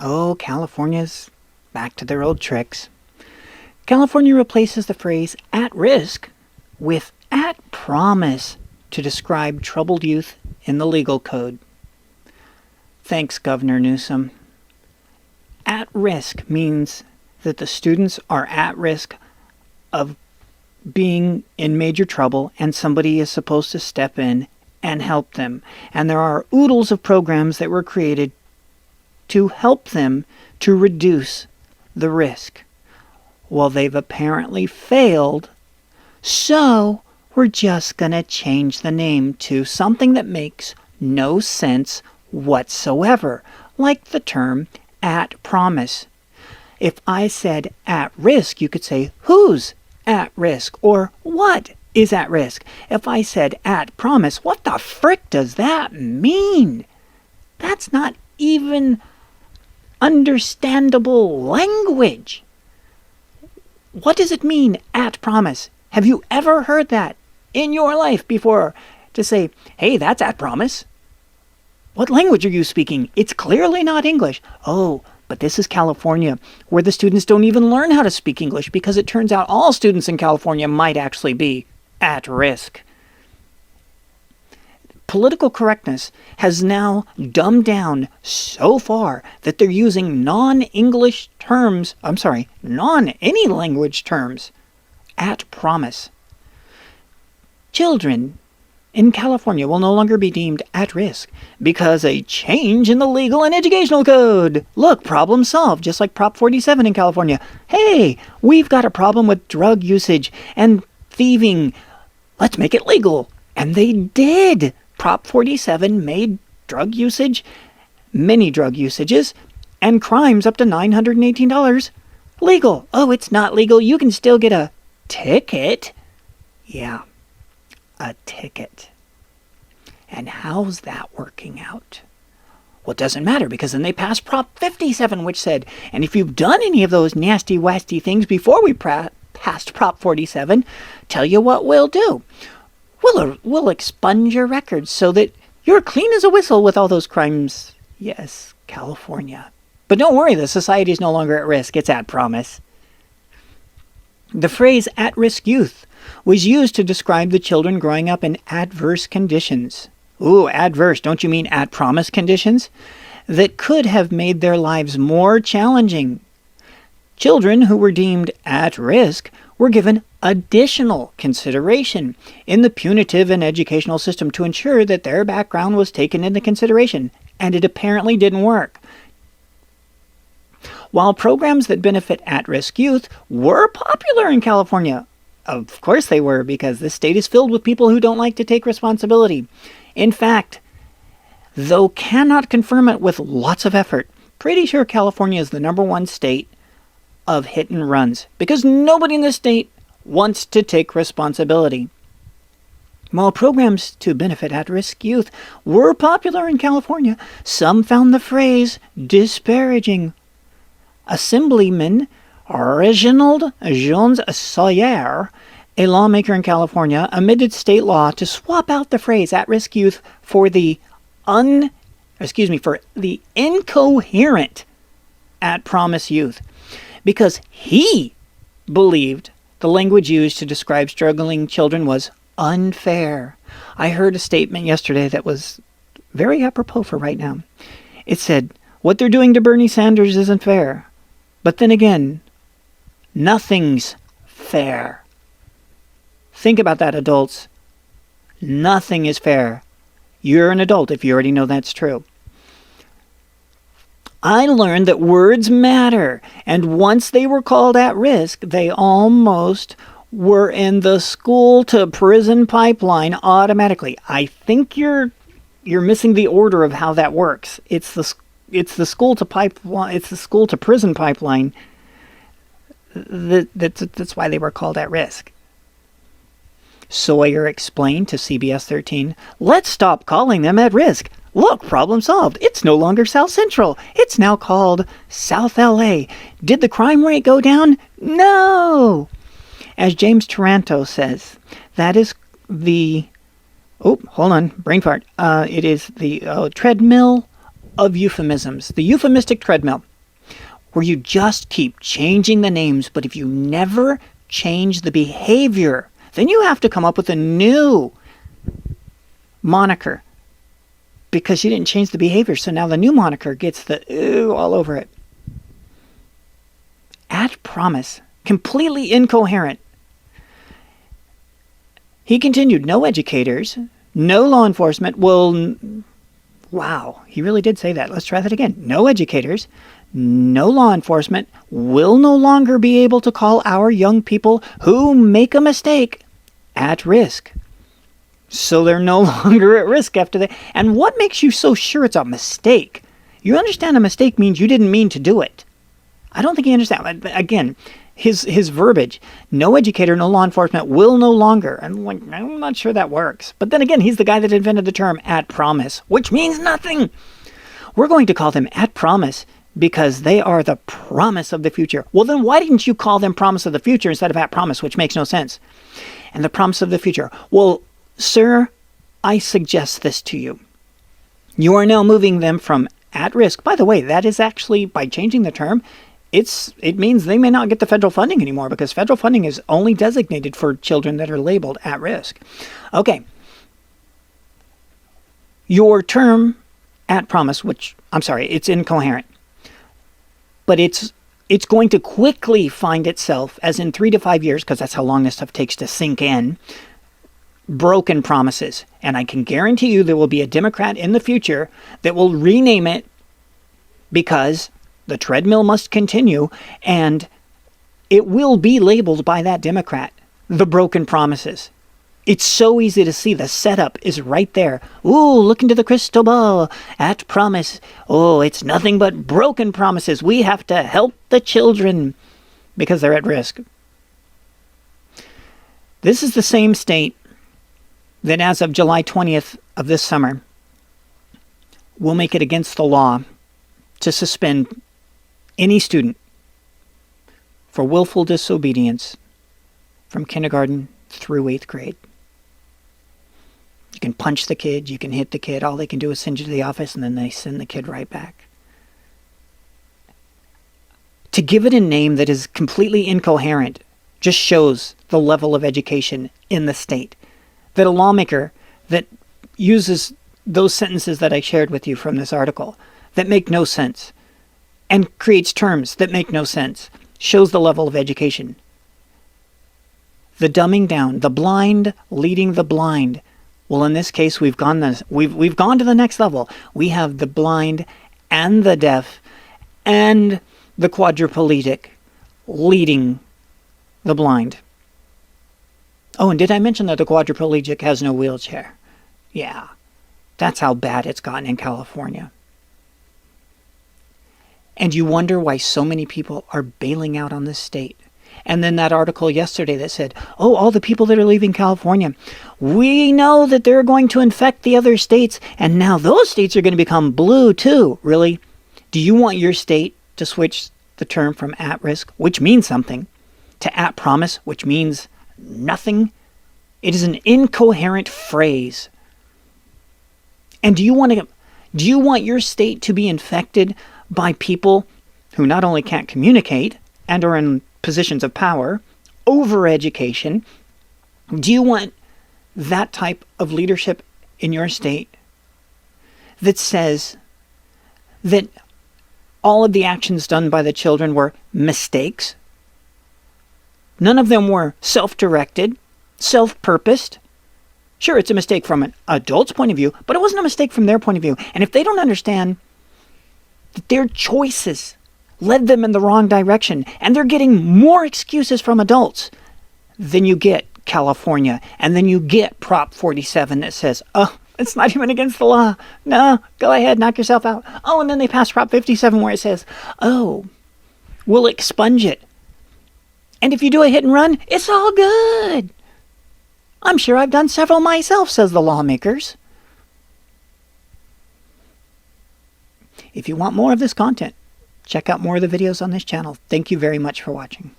Oh, California's back to their old tricks. California replaces the phrase at risk with at promise to describe troubled youth in the legal code. Thanks, Governor Newsom. At risk means that the students are at risk of being in major trouble and somebody is supposed to step in and help them. And there are oodles of programs that were created to help them to reduce the risk. Well, they've apparently failed, so we're just going to change the name to something that makes no sense whatsoever, like the term at promise. If I said at risk, you could say who's at risk or what is at risk. If I said at promise, what the frick does that mean? That's not even understandable language. What does it mean at promise? Have you ever heard that in your life before? To say, hey, that's at promise. What language are you speaking? It's clearly not English. Oh, but this is California, where the students don't even learn how to speak English because it turns out all students in California might actually be at risk. Political correctness has now dumbed down so far that they're using non-English terms, non-any language terms, at promise. Children in California will no longer be deemed at risk because a change in the legal and educational code. Look, problem solved, just like Prop 47 in California. Hey, we've got a problem with drug usage and thieving. Let's make it legal. And they did. Prop 47 made drug usage, many drug usages, and crimes up to $918 legal. Oh, it's not legal. You can still get a ticket. Yeah, a ticket. And how's that working out? Well, it doesn't matter because then they passed Prop 57, which said, and if you've done any of those nasty, wasty things before we passed Prop 47, tell you what we'll do. We'll expunge your records so that you're clean as a whistle with all those crimes. Yes, California. But don't worry, the society is no longer at risk. It's at promise. The phrase at-risk youth was used to describe the children growing up in adverse conditions. Ooh, adverse, don't you mean at promise conditions? That could have made their lives more challenging. Children who were deemed at risk were given additional consideration in the punitive and educational system to ensure that their background was taken into consideration, and it apparently didn't work. While programs that benefit at-risk youth were popular in California, of course they were, because this state is filled with people who don't like to take responsibility. In fact, though cannot confirm it with lots of effort, pretty sure California is the #1 state of hit and runs, because nobody in the state wants to take responsibility. While programs to benefit at-risk youth were popular in California, some found the phrase disparaging. Assemblyman Reginald Jones Sawyer, a lawmaker in California, amended state law to swap out the phrase at-risk youth for the incoherent at-promise youth, because he believed the language used to describe struggling children was unfair. I heard a statement yesterday that was very apropos for right now. It said, what they're doing to Bernie Sanders isn't fair. But then again, nothing's fair. Think about that, adults. Nothing is fair. You're an adult if you already know that's true. I learned that words matter, and once they were called at risk, they almost were in the school to prison pipeline automatically. I think you're missing the order of how that works. It's the school to pipeline. It's the school to prison pipeline. That's why they were called at risk. Sawyer explained to CBS 13, "Let's stop calling them at risk. Look, problem solved. It's no longer South Central. It's now called South LA. Did the crime rate go down? No." As James Taranto says, that is the... Oh, hold on. Brain fart. It is the treadmill of euphemisms. The euphemistic treadmill. where you just keep changing the names, but if you never change the behavior, then you have to come up with a new moniker because you didn't change the behavior. So now the new moniker gets the ooh all over it. At promise. Completely incoherent. He continued, no educators, no law enforcement will... Wow, he really did say that. Let's try that again. No educators, no law enforcement will no longer be able to call our young people who make a mistake at risk. So they're no longer at risk after that. And what makes you so sure it's a mistake? You understand a mistake means you didn't mean to do it. I don't think you understand. Again, his verbiage, no educator, no law enforcement will no longer. I'm not sure that works. But then again, he's the guy that invented the term at promise, which means nothing. We're going to call them at promise because they are the promise of the future. Well, then why didn't you call them promise of the future instead of at promise, which makes no sense? And the promise of the future. Well, sir, I suggest this to you. You are now moving them from at risk. By the way, that is actually, by changing the term, it means they may not get the federal funding anymore because federal funding is only designated for children that are labeled at risk. Okay. Your term at promise, which, I'm sorry, it's incoherent. But it's going to quickly find itself, as in 3 to 5 years, because that's how long this stuff takes to sink in, broken promises. And I can guarantee you there will be a Democrat in the future that will rename it because the treadmill must continue, and it will be labeled by that Democrat, the broken promises. It's so easy to see. The setup is right there. Ooh, look into the crystal ball. At promise. Oh, it's nothing but broken promises. We have to help the children because they're at risk. This is the same state that as of July 20th of this summer will make it against the law to suspend any student for willful disobedience from kindergarten through 8th grade. You can punch the kid, you can hit the kid, all they can do is send you to the office and then they send the kid right back. To give it a name that is completely incoherent just shows the level of education in the state. That a lawmaker that uses those sentences that I shared with you from this article that make no sense and creates terms that make no sense shows the level of education. The dumbing down, the blind leading the blind. Well, in this case, we've gone to the next level. We have the blind and the deaf and the quadriplegic leading the blind. Oh, and did I mention that the quadriplegic has no wheelchair? Yeah, that's how bad it's gotten in California. And you wonder why so many people are bailing out on this state. And then that article yesterday that said, oh, all the people that are leaving California, we know that they're going to infect the other states, and now those states are going to become blue too. Really? Do you want your state to switch the term from at risk, which means something, to at promise, which means nothing? It is an incoherent phrase. And do you want your state to be infected by people who not only can't communicate and are in positions of power, over-education? Do you want that type of leadership in your state that says that all of the actions done by the children were mistakes? None of them were self-directed, self-purposed. Sure, it's a mistake from an adult's point of view, but it wasn't a mistake from their point of view. And if they don't understand that their choices led them in the wrong direction, and they're getting more excuses from adults, then you get California, and then you get Prop 47 that says, oh, it's not even against the law. No, go ahead, knock yourself out. Oh, and then they pass Prop 57 where it says, oh, we'll expunge it. And if you do a hit and run, it's all good. I'm sure I've done several myself, says the lawmakers. If you want more of this content, check out more of the videos on this channel. Thank you very much for watching.